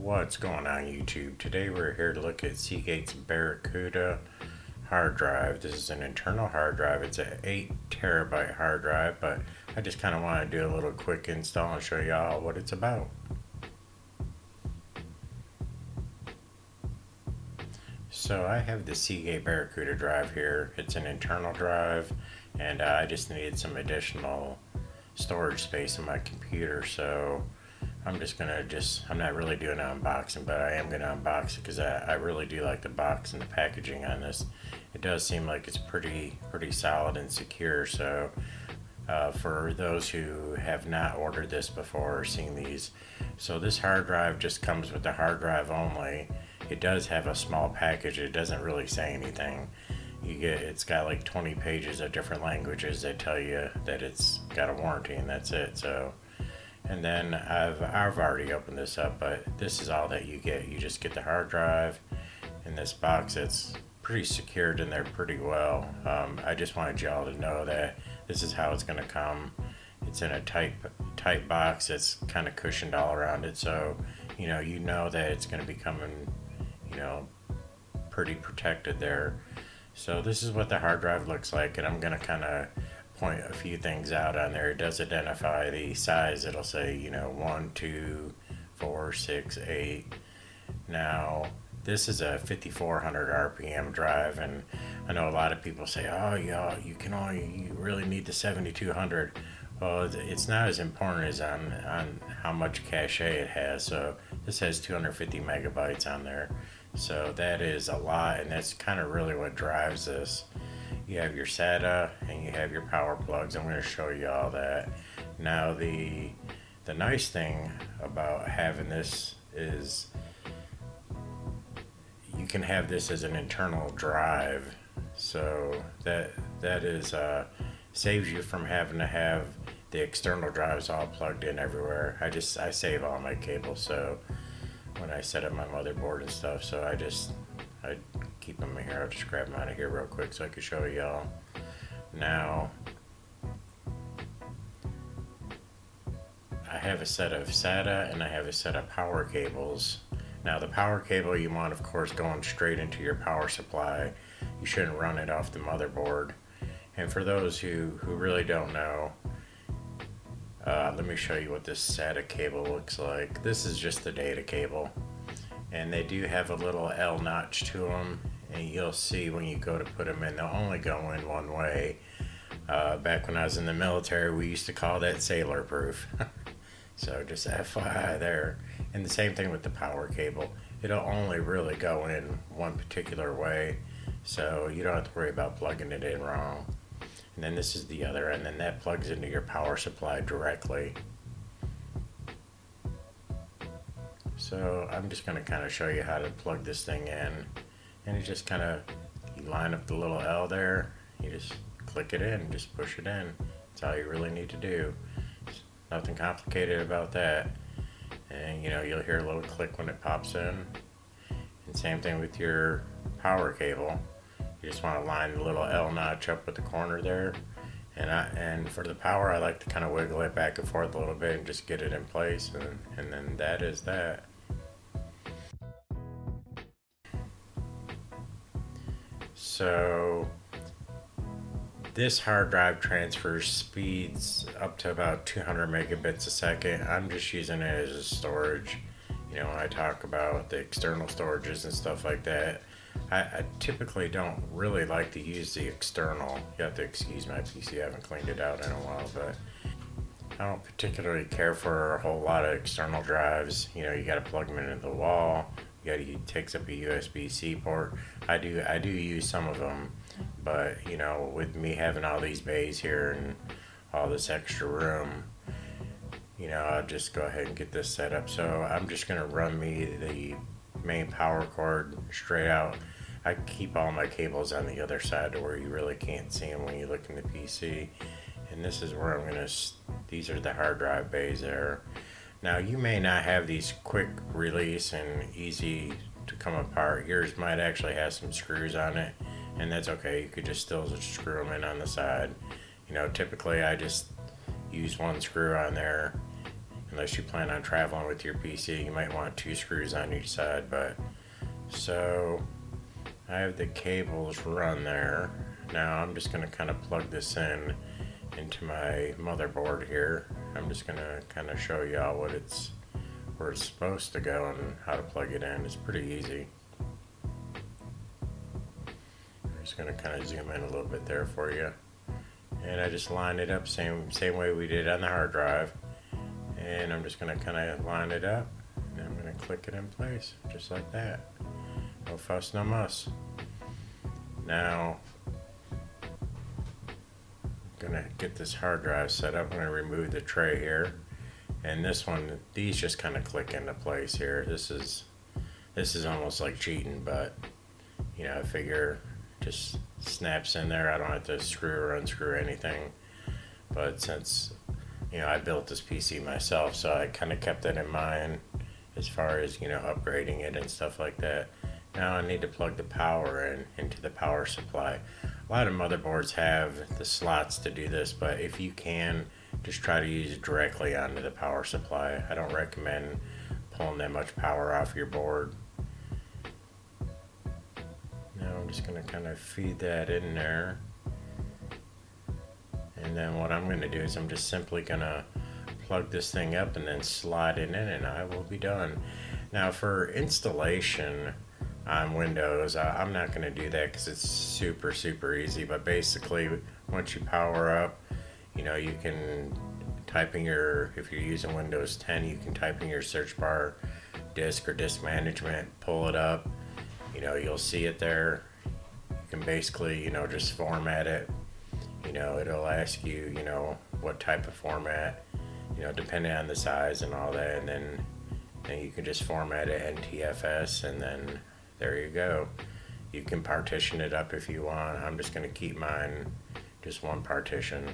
What's going on YouTube? Today we're here to look at Seagate's Barracuda hard drive. This is an internal hard drive. It's an 8 terabyte hard drive, but I just kind of want to do a little quick install and show y'all what it's about. So I have the Seagate Barracuda drive here. It's an internal drive, and I just needed some additional storage space in my computer, so I'm not really doing an unboxing, but I am going to unbox it because I really do like the box and the packaging on this. It does seem like it's pretty solid and secure, so for those who have not ordered this before or seen these, so this hard drive just comes with the hard drive only. It does have a small package. It doesn't really say anything. It's got like 20 pages of different languages that tell you that it's got a warranty, and that's it. So, and then I've already opened this up, but this is all that you get. You just get the hard drive in this box. It's pretty secured in there pretty well. I just wanted y'all to know that this is how it's going to come. It's in a tight box. It's kind of cushioned all around it, so you know that it's going to be coming, pretty protected there. So this is what the hard drive looks like, and I'm going to kind of point a few things out on there. It does identify the size. It'll say 1, 2, 4, 6, 8. Now this is a 5400 RPM drive, and I know a lot of people say, oh yeah, you really need the 7200. Well, it's not as important as on how much cache it has. So this has 250 megabytes on there, so that is a lot, and that's kind of really what drives this. You have your SATA and you have your power plugs. I'm going to show you all that. Now the nice thing about having this is you can have this as an internal drive, so that is saves you from having to have the external drives all plugged in everywhere. I save all my cables, so when I set up my motherboard and stuff, so I keep them in here. I'll just grab them out of here real quick so I can show y'all. Now I have a set of SATA and I have a set of power cables. Now the power cable you want, of course, going straight into your power supply. You shouldn't run it off the motherboard. And for those who really don't know, let me show you what this SATA cable looks like. This is just the data cable, and they do have a little L notch to them, and you'll see when you go to put them in, they'll only go in one way. Back when I was in the military, we used to call that sailor proof. So just FYI there. And the same thing with the power cable. It'll only really go in one particular way, so you don't have to worry about plugging it in wrong. And then this is the other end, and that plugs into your power supply directly. So I'm just going to kind of show you how to plug this thing in, and you line up the little L there, you just click it in, just push it in. That's all you really need to do. Nothing complicated about that. And you'll hear a little click when it pops in. And same thing with your power cable. You just want to line the little L notch up with the corner there. And for the power, I like to kind of wiggle it back and forth a little bit and just get it in place, and then that is that. So this hard drive transfers speeds up to about 200 megabits a second. I'm just using it as a storage. When I talk about the external storages and stuff like that, I typically don't really like to use the external. You have to excuse my PC, I haven't cleaned it out in a while, but I don't particularly care for a whole lot of external drives. You got to plug them into the wall. It takes up a USB-C port. I do use some of them, but with me having all these bays here and all this extra room, I'll just go ahead and get this set up. So I'm just going to run me the main power cord straight out. I keep all my cables on the other side to where you really can't see them when you look in the PC. And this is where these are the hard drive bays there. Now you may not have these quick release and easy to come apart. Yours might actually have some screws on it, and that's okay. You could just still screw them in on the side. Typically I just use one screw on there unless you plan on traveling with your PC. You might want 2 screws on each side. But so I have the cables run there. Now I'm just going to kind of plug this in into my motherboard here. I'm just going to kind of show y'all where it's supposed to go and how to plug it in. It's pretty easy. I'm just going to kind of zoom in a little bit there for you. And I just line it up same way we did on the hard drive. And I'm just going to kind of line it up, and I'm going to click it in place just like that. No fuss, no muss. Now I'm going to get this hard drive set up. I'm going to remove the tray here, and these just kind of click into place here. This is almost like cheating, but you know, I figure just snaps in there. I don't have to screw or unscrew anything. But since you know I built this PC myself, so I kind of kept that in mind as far as you know upgrading it and stuff like that. Now I need to plug the power into the power supply. A lot of motherboards have the slots to do this, but if you can, just try to use it directly onto the power supply. I don't recommend pulling that much power off your board. Now I'm just going to kind of feed that in there. And then what I'm going to do is I'm just simply going to plug this thing up and then slide it in, and I will be done. Now for installation on Windows, I'm not going to do that because it's super easy. But basically, once you power up, you know, you can type in if you're using Windows 10, you can type in your search bar disk or disk management, pull it up. You know, you'll see it there. You can basically, you know, just format it. You know, it'll ask you, you know, what type of format, you know, depending on the size and all that, and then you can just format it NTFS, and then there you go. You can partition it up if you want. I'm just going to keep mine just one partition.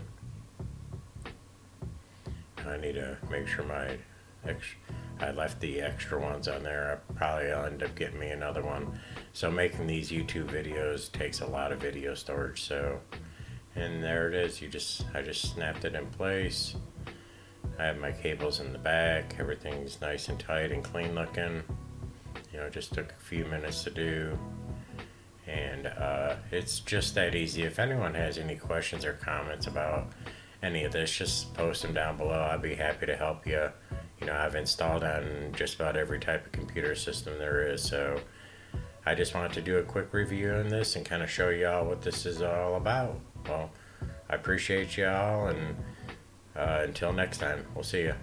I need to make sure I left the extra ones on there. I'll end up getting me another one. So making these YouTube videos takes a lot of video storage. So, and there it is. I just snapped it in place. I have my cables in the back. Everything's nice and tight and clean looking. You know, it just took a few minutes to do, and it's just that easy. If anyone has any questions or comments about any of this, just post them down below. I'd be happy to help you. You know, I've installed on just about every type of computer system there is, so I just wanted to do a quick review on this and kind of show y'all what this is all about. Well, I appreciate y'all, and until next time, we'll see ya.